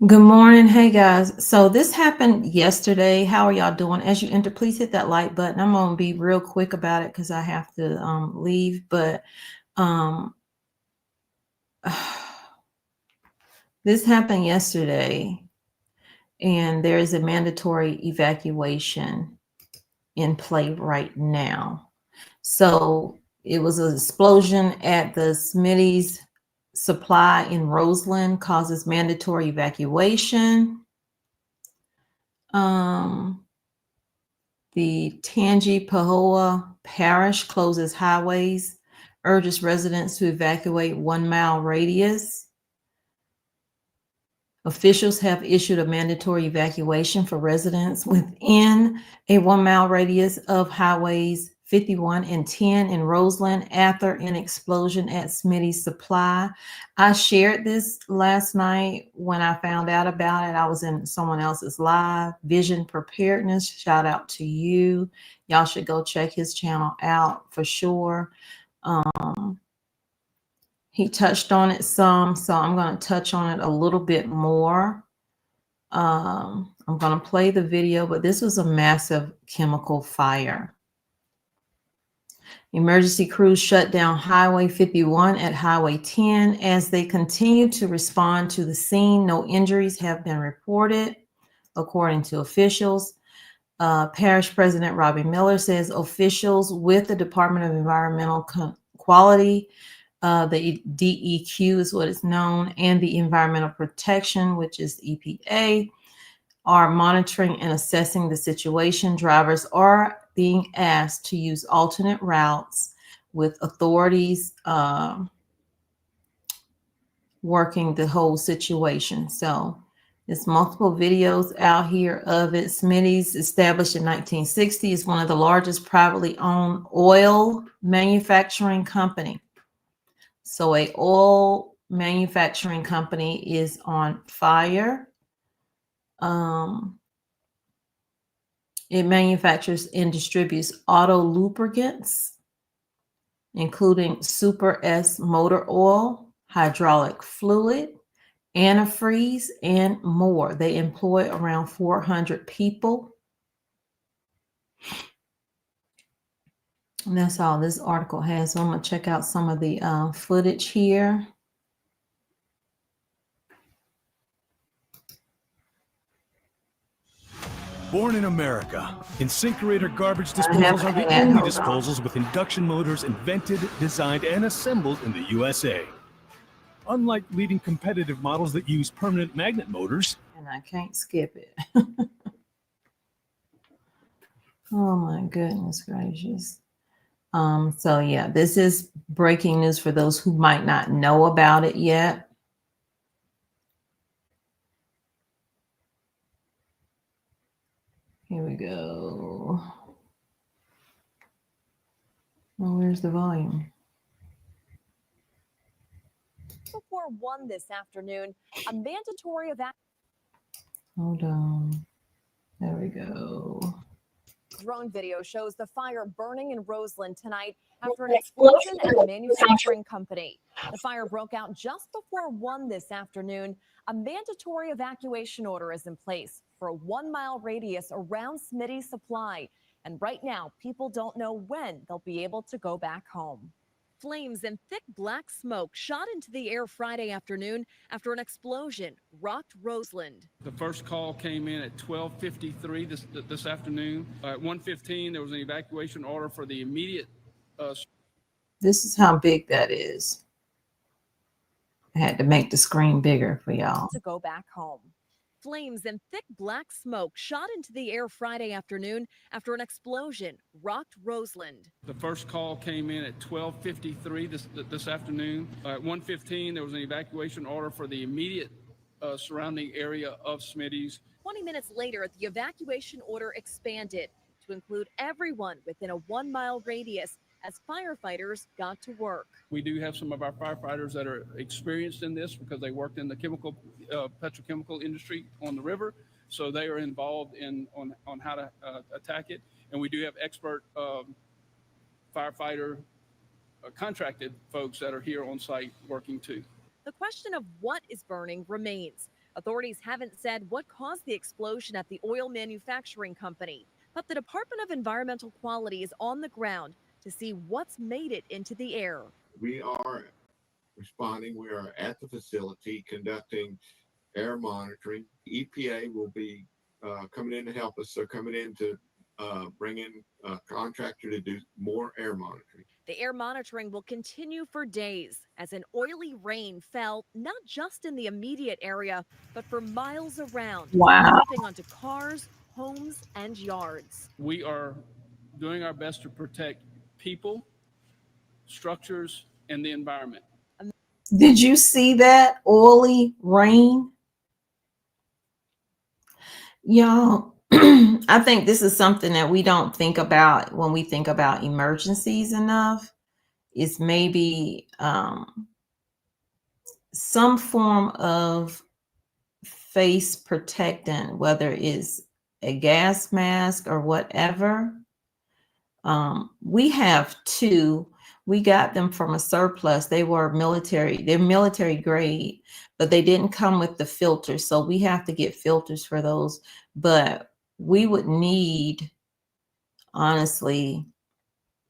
Good morning. Hey guys. So this happened yesterday. How are y'all doing? As you enter, please hit that like button. I'm gonna be real quick about it because I have to leave. But um this happened yesterday, and there is a mandatory evacuation in play right now. So it was an explosion at the Smitty's supply in Roseland, causes mandatory evacuation. Um The Tangipahoa Parish closes highways, urges residents to evacuate 1 mile radius. Officials have issued a mandatory evacuation for residents within a 1 mile radius of highways 51 and 10 in Roseland after an explosion at Smitty's Supply. I shared this last night when I found out about it. I was in someone else's live. Vision Preparedness, shout out to you. Y'all should go check his channel out for sure. He touched on it some, so I'm going to touch on it a little bit more. I'm going to play the video, but this was a massive chemical fire. Emergency crews shut down Highway 51 at Highway 10 as they continue to respond to the scene. No injuries have been reported, according to officials. Parish President Robbie Miller says officials with the Department of Environmental Quality, the DEQ is what it's known, and the Environmental Protection, which is EPA, are monitoring and assessing the situation. Drivers are being asked to use alternate routes, with authorities working the whole situation. So there's multiple videos out here of it. Smitty's, established in 1960, is one of the largest privately owned oil manufacturing company. So a oil manufacturing company is on fire. It manufactures and distributes auto lubricants, including Super S motor oil, hydraulic fluid, antifreeze, and more. They employ around 400 people. And that's all this article has. So I'm going to check out some of the footage here. Born in America, InSinkErator garbage disposals are the only disposals with induction motors invented, designed, and assembled in the USA. Unlike leading competitive models that use permanent magnet motors. And I can't skip it. Oh my goodness gracious. So yeah, this is breaking news for those who might not know about it yet. Here we go. Oh, where's the volume? Before 1 this afternoon, a mandatory evacuation. Hold on. There we go. Drone video shows the fire burning in Roseland tonight after an explosion at a manufacturing company. The fire broke out just before 1 this afternoon. A mandatory evacuation order is in place for a 1-mile radius around Smitty's Supply. And right now, people don't know when they'll be able to go back home. Flames and thick black smoke shot into the air Friday afternoon after an explosion rocked Roseland. The first call came in at 12:53 this afternoon. At 1:15, there was an evacuation order for the immediate. This is how big that is. I had to make the screen bigger for y'all. To go back home. Flames and thick black smoke shot into the air Friday afternoon after an explosion rocked Roseland. The first call came in at 12:53 this afternoon. At 1:15, there was an evacuation order for the immediate surrounding area of Smitty's. 20 minutes later, the evacuation order expanded to include everyone within a 1-mile radius as firefighters got to work. We do have some of our firefighters that are experienced in this because they worked in the petrochemical industry on the river. So they are involved on how to attack it. And we do have expert firefighter contracted folks that are here on site working too. The question of what is burning remains. Authorities haven't said what caused the explosion at the oil manufacturing company, but the Department of Environmental Quality is on the ground to see what's made it into the air. We are responding. We are at the facility conducting air monitoring. EPA will be coming in to help us. They're coming in to bring in a contractor to do more air monitoring. The air monitoring will continue for days as an oily rain fell not just in the immediate area, but for miles around, Wow. dripping onto cars, homes, and yards. We are doing our best to protect people, structures, and the environment. Did you see that oily rain? Y'all, I think this is something that we don't think about when we think about emergencies enough. Is maybe some form of face protectant, whether it's a gas mask or whatever. We have two. We got them from a surplus. They were military, they're military grade, but they didn't come with the filters. So we have to get filters for those. But we would need, honestly,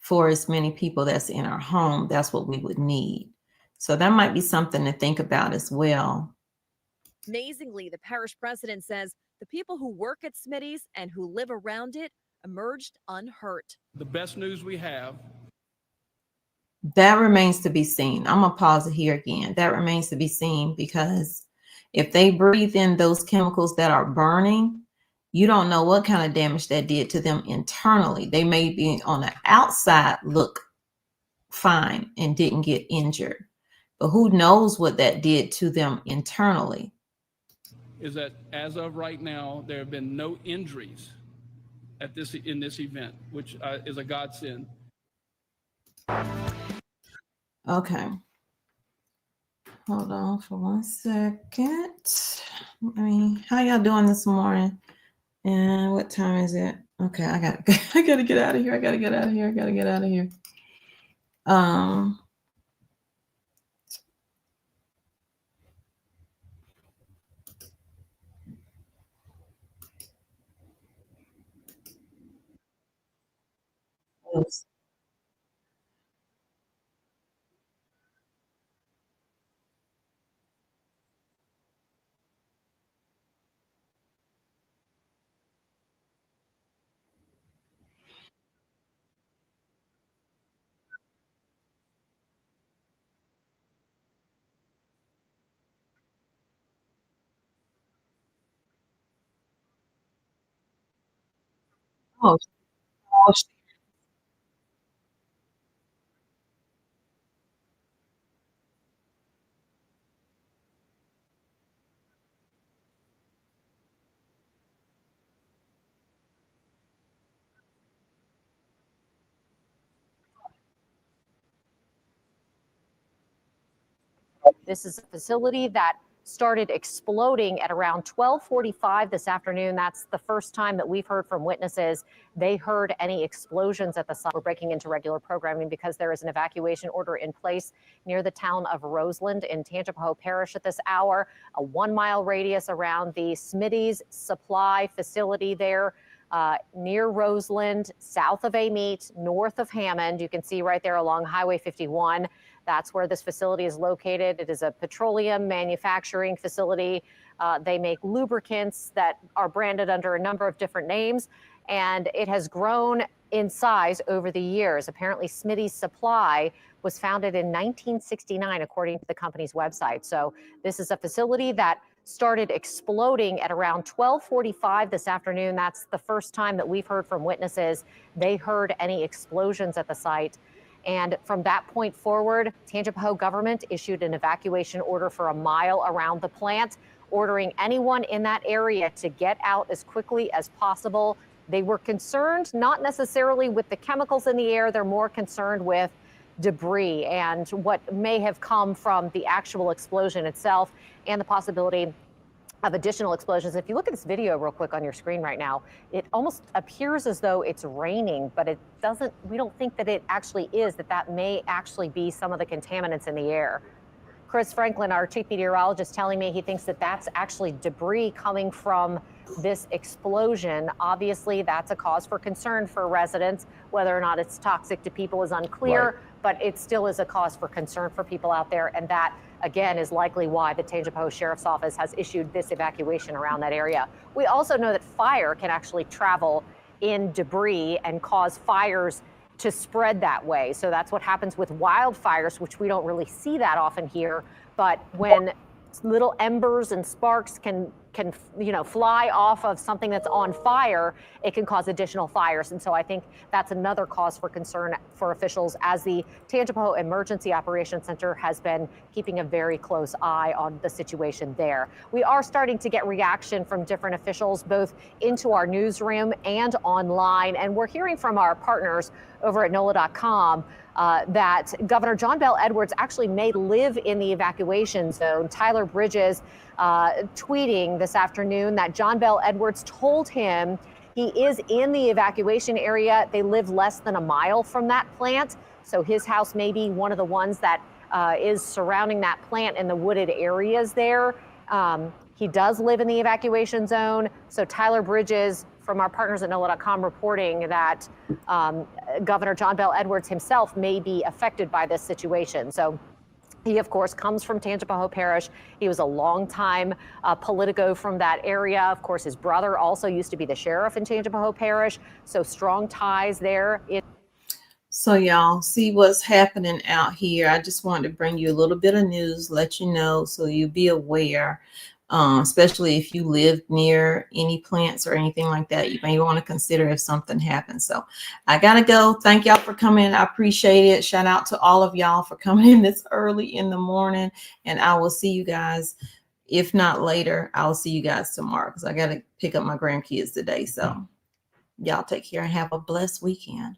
for as many people that's in our home, that's what we would need. So that might be something to think about as well. Amazingly, the parish president says the people who work at Smitty's and who live around it emerged unhurt. The best news we have. That remains to be seen. I'm going to pause it here again. That remains to be seen, because if they breathe in those chemicals that are burning, you don't know what kind of damage that did to them internally. They may be on the outside look fine and didn't get injured, but who knows what that did to them internally. Is that as of right now, there have been no injuries in this event, which is a godsend. Okay. Hold on for 1 second. How y'all doing this morning? And what time is it? Okay, I gotta get out of here. I gotta get out of here. Oops. Oh, oh, This is a facility that started exploding at around 12:45 this afternoon. That's the first time that we've heard from witnesses. They heard any explosions at the site. We're breaking into regular programming because there is an evacuation order in place near the town of Roseland in Tangipahoa Parish at this hour, a 1-mile radius around the Smitty's supply facility there. Near Roseland, south of Amite, north of Hammond. You can see right there along Highway 51. That's where this facility is located. It is a petroleum manufacturing facility. They make lubricants that are branded under a number of different names, and it has grown in size over the years. Apparently, Smitty's Supply was founded in 1969, according to the company's website. So this is a facility that started exploding at around 12:45 this afternoon. That's the first time that we've heard from witnesses. They heard any explosions at the site. And from that point forward, Tangipahoa government issued an evacuation order for a mile around the plant, ordering anyone in that area to get out as quickly as possible. They were concerned not necessarily with the chemicals in the air. They're more concerned with debris and what may have come from the actual explosion itself and the possibility of additional explosions. If you look at this video real quick on your screen right now, it almost appears as though it's raining, but it doesn't. We don't think that it actually is, that may actually be some of the contaminants in the air. Chris Franklin, our chief meteorologist, telling me he thinks that that's actually debris coming from this explosion. Obviously, that's a cause for concern for residents. Whether or not it's toxic to people is unclear, Right. but it still is a cause for concern for people out there. And that, again, is likely why the Tangipahoa Sheriff's Office has issued this evacuation around that area. We also know that fire can actually travel in debris and cause fires to spread that way. So that's what happens with wildfires, which we don't really see that often here. But when little embers and sparks can fly off of something that's on fire, it can cause additional fires. And so I think that's another cause for concern for officials, as the Tangipahoa Emergency Operations Center has been keeping a very close eye on the situation there. We are starting to get reaction from different officials, both into our newsroom and online. And we're hearing from our partners over at NOLA.com that Governor John Bel Edwards actually may live in the evacuation zone. Tyler Bridges tweeting this afternoon that John Bel Edwards told him he is in the evacuation area. They live less than a mile from that plant, so his house may be one of the ones that is surrounding that plant in the wooded areas there. He does live in the evacuation zone. So Tyler Bridges, from our partners at NOLA.com, reporting that Governor John Bel Edwards himself may be affected by this situation. So he, of course, comes from Tangipahoa Parish. He was a longtime Politico from that area. Of course, his brother also used to be the sheriff in Tangipahoa Parish. So strong ties there. So y'all see what's happening out here. I just wanted to bring you a little bit of news, let you know, so you be aware, especially if you live near any plants or anything like that. You may want to consider if something happens. So I gotta go. Thank y'all for coming. I appreciate it. Shout out to all of y'all for coming in this early in the morning. And I will see you guys, if not later, I'll see you guys tomorrow, because I gotta pick up my grandkids today. So y'all take care and have a blessed weekend.